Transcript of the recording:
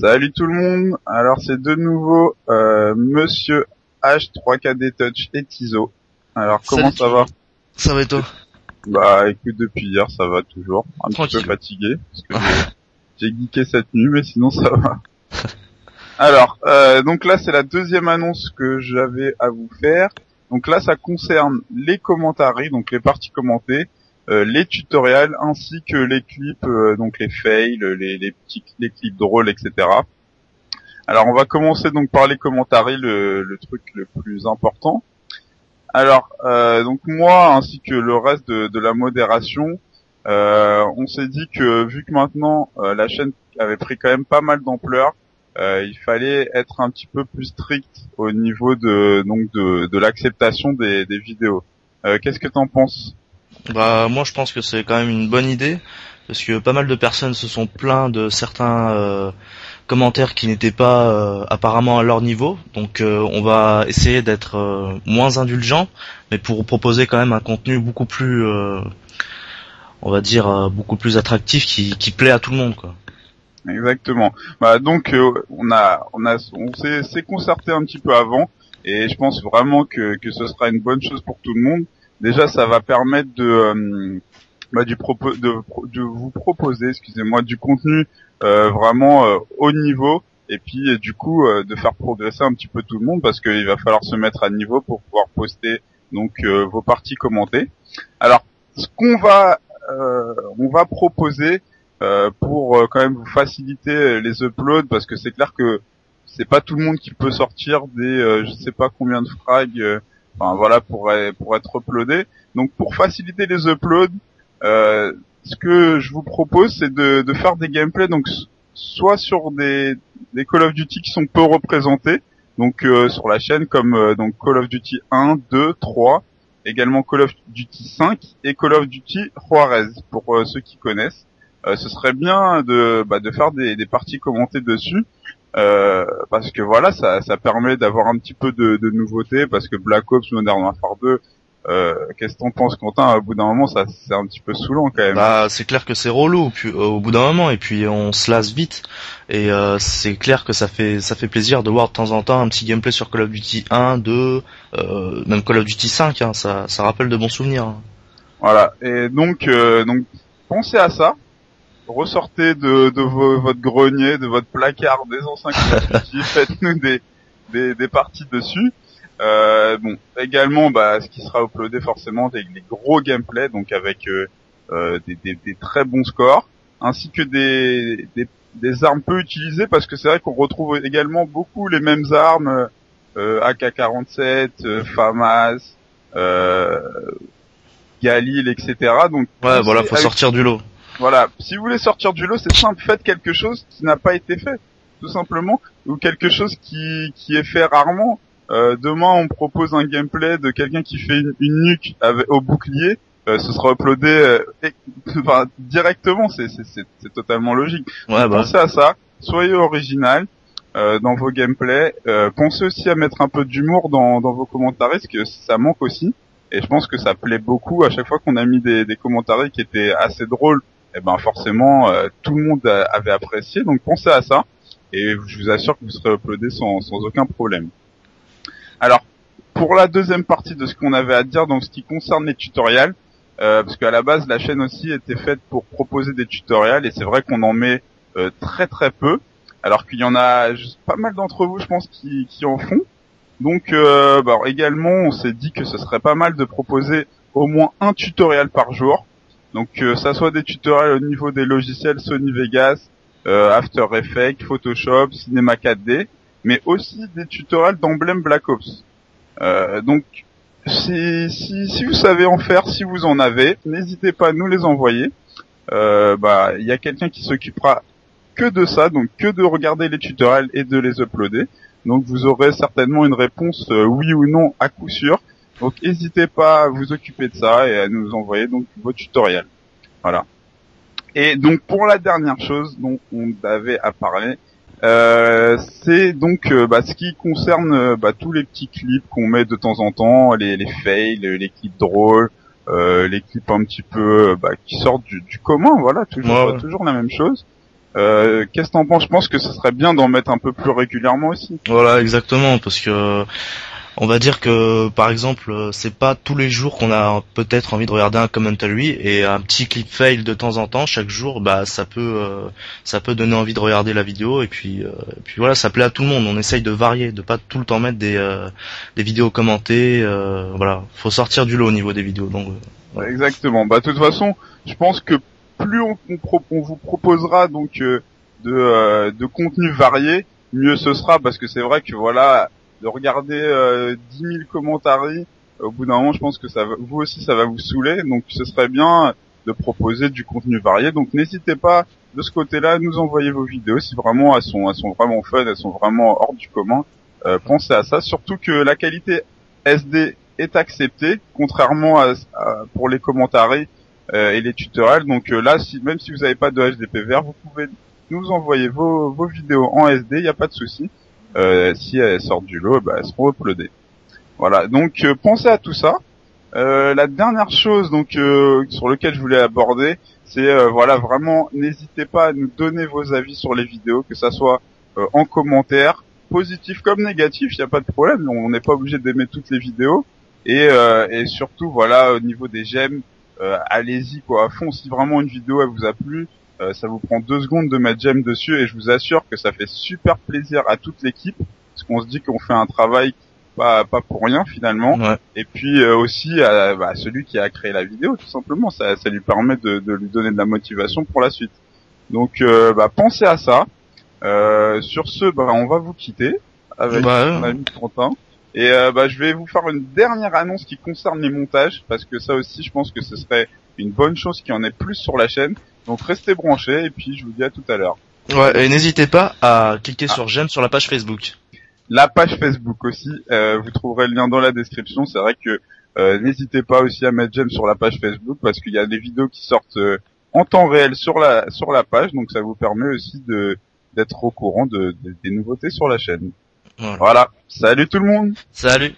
Salut tout le monde. Alors c'est de nouveau Monsieur H3KD Touch et Tizo. Alors comment Salut. ça va? Ça va et toi? Bah écoute, depuis hier ça va toujours. Un Tranquille. petit peu fatigué parce que j'ai geeké cette nuit, mais sinon ça va. Alors donc là c'est la deuxième annonce que j'avais à vous faire. Donc là ça concerne les commentaires, donc les parties commentées, les tutoriels ainsi que les clips, donc les fails, les clips drôles, etc. Alors on va commencer donc par les commentaires, le truc le plus important. Alors donc moi ainsi que le reste de la modération, on s'est dit que vu que maintenant la chaîne avait pris quand même pas mal d'ampleur, il fallait être un petit peu plus strict au niveau de l'acceptation des vidéos. Qu'est-ce que t'en penses? Bah moi je pense que c'est quand même une bonne idée parce que pas mal de personnes se sont plaints de certains commentaires qui n'étaient pas apparemment à leur niveau. Donc on va essayer d'être moins indulgent, mais pour proposer quand même un contenu beaucoup plus, on va dire beaucoup plus attractif qui plaît à tout le monde quoi. Exactement. Bah donc on s'est concerté un petit peu avant et je pense vraiment que ce sera une bonne chose pour tout le monde. Déjà ça va permettre de vous proposer, excusez-moi, du contenu vraiment haut niveau et puis du coup de faire progresser un petit peu tout le monde parce qu'il va falloir se mettre à niveau pour pouvoir poster donc vos parties commentées. Alors ce on va proposer pour quand même vous faciliter les uploads parce que c'est clair que c'est pas tout le monde qui peut sortir des je sais pas combien de frags enfin voilà pour être uploadé. Donc pour faciliter les uploads, ce que je vous propose c'est de faire des gameplays donc soit sur des Call of Duty qui sont peu représentés donc sur la chaîne comme donc Call of Duty 1, 2, 3, également Call of Duty 5 et Call of Duty Juarez pour ceux qui connaissent. Ce serait bien de faire des parties commentées dessus parce que voilà ça permet d'avoir un petit peu de nouveauté parce que Black Ops Modern Warfare 2 qu'est-ce que t'en penses Quentin? Au bout d'un moment ça c'est un petit peu saoulant quand même. Bah c'est clair que c'est relou au bout d'un moment et puis on se lasse vite et c'est clair que ça fait plaisir de voir de temps en temps un petit gameplay sur Call of Duty 1, 2, même Call of Duty 5 hein, ça rappelle de bons souvenirs. Hein. Voilà et donc pensez à ça. Ressortez de votre grenier, de votre placard des anciens Call of Duty, faites-nous des parties dessus. Bon, également, ce qui sera uploadé forcément des gros gameplays, donc avec des très bons scores, ainsi que des armes peu utilisées, parce que c'est vrai qu'on retrouve également beaucoup les mêmes armes, AK-47, FAMAS, Galil, etc. Donc Ouais voilà, faut sortir du lot. Voilà, si vous voulez sortir du lot, c'est simple, faites quelque chose qui n'a pas été fait, tout simplement, ou quelque chose qui est fait rarement. Demain, on propose un gameplay de quelqu'un qui fait une nuque au bouclier, ce sera uploadé directement, c'est totalement logique. Ouais, Donc, pensez à ça, soyez original dans vos gameplays, pensez aussi à mettre un peu d'humour dans vos commentaires, parce que ça manque aussi, et je pense que ça plaît beaucoup à chaque fois qu'on a mis des commentaires qui étaient assez drôles. Et ben forcément tout le monde avait apprécié, donc pensez à ça et je vous assure que vous serez uploadé sans aucun problème. Alors pour la deuxième partie de ce qu'on avait à dire, donc ce qui concerne les tutoriels, parce qu'à la base la chaîne aussi était faite pour proposer des tutoriels et c'est vrai qu'on en met très très peu, alors qu'il y en a pas mal d'entre vous je pense qui en font. Donc également on s'est dit que ce serait pas mal de proposer au moins un tutoriel par jour. Donc ça soit des tutoriels au niveau des logiciels Sony Vegas, After Effects, Photoshop, Cinema 4D, mais aussi des tutoriels d'emblème Black Ops. Donc si vous savez en faire, si vous en avez, n'hésitez pas à nous les envoyer. Il y a quelqu'un qui s'occupera que de ça, donc que de regarder les tutoriels et de les uploader. Donc vous aurez certainement une réponse oui ou non à coup sûr. Donc n'hésitez pas à vous occuper de ça et à nous envoyer donc vos tutoriels. Voilà. Et donc pour la dernière chose dont on avait à parler, c'est donc ce qui concerne tous les petits clips qu'on met de temps en temps, les fails, les clips drôles, les clips un petit peu qui sortent du commun, voilà, toujours la même chose. Qu'est-ce que t'en penses? Je pense que ce serait bien d'en mettre un peu plus régulièrement aussi. Voilà, exactement, parce que on va dire que par exemple c'est pas tous les jours qu'on a peut-être envie de regarder un commentary, et un petit clip fail de temps en temps chaque jour, bah ça peut donner envie de regarder la vidéo, et puis voilà, ça plaît à tout le monde. On essaye de varier, de pas tout le temps mettre des vidéos commentées, voilà, faut sortir du lot au niveau des vidéos, donc voilà. Exactement. Bah de toute façon, je pense que plus on vous proposera donc de contenu varié, mieux ce sera, parce que c'est vrai que voilà, de regarder 10 000 commentaires, au bout d'un moment, je pense que vous aussi, ça va vous saouler. Donc, ce serait bien de proposer du contenu varié. Donc, n'hésitez pas de ce côté-là à nous envoyer vos vidéos si vraiment elles sont vraiment fun, elles sont vraiment hors du commun. Pensez à ça. Surtout que la qualité SD est acceptée, contrairement à pour les commentaires et les tutoriels. Donc là, même si vous n'avez pas de HDPVR, vous pouvez nous envoyer vos vidéos en SD, il n'y a pas de souci. Si elles sortent du lot, bah, elles seront uploadées. Voilà, donc pensez à tout ça. La dernière chose donc sur lequel je voulais aborder, c'est voilà, vraiment n'hésitez pas à nous donner vos avis sur les vidéos, que ça soit en commentaire, positif comme négatif, il n'y a pas de problème, on n'est pas obligé d'aimer toutes les vidéos, et surtout voilà, au niveau des j'aime, allez-y quoi à fond. Si vraiment une vidéo elle vous a plu, ça vous prend 2 secondes de mettre j'aime dessus, et je vous assure que ça fait super plaisir à toute l'équipe, parce qu'on se dit qu'on fait un travail pas pour rien finalement. ouais. Et puis aussi à celui qui a créé la vidéo, tout simplement, ça lui permet de lui donner de la motivation pour la suite. Donc pensez à ça. Sur ce, on va vous quitter avec mon ami Quentin. Et je vais vous faire une dernière annonce qui concerne les montages, parce que ça aussi je pense que ce serait une bonne chose qu'il y en ait plus sur la chaîne. Donc restez branchés, et puis je vous dis à tout à l'heure. Ouais, et n'hésitez pas à cliquer sur j'aime sur la page Facebook. La page Facebook aussi, vous trouverez le lien dans la description. C'est vrai que n'hésitez pas aussi à mettre j'aime sur la page Facebook, parce qu'il y a des vidéos qui sortent en temps réel sur la page, donc ça vous permet aussi d'être au courant des nouveautés sur la chaîne. Voilà. Salut tout le monde. Salut.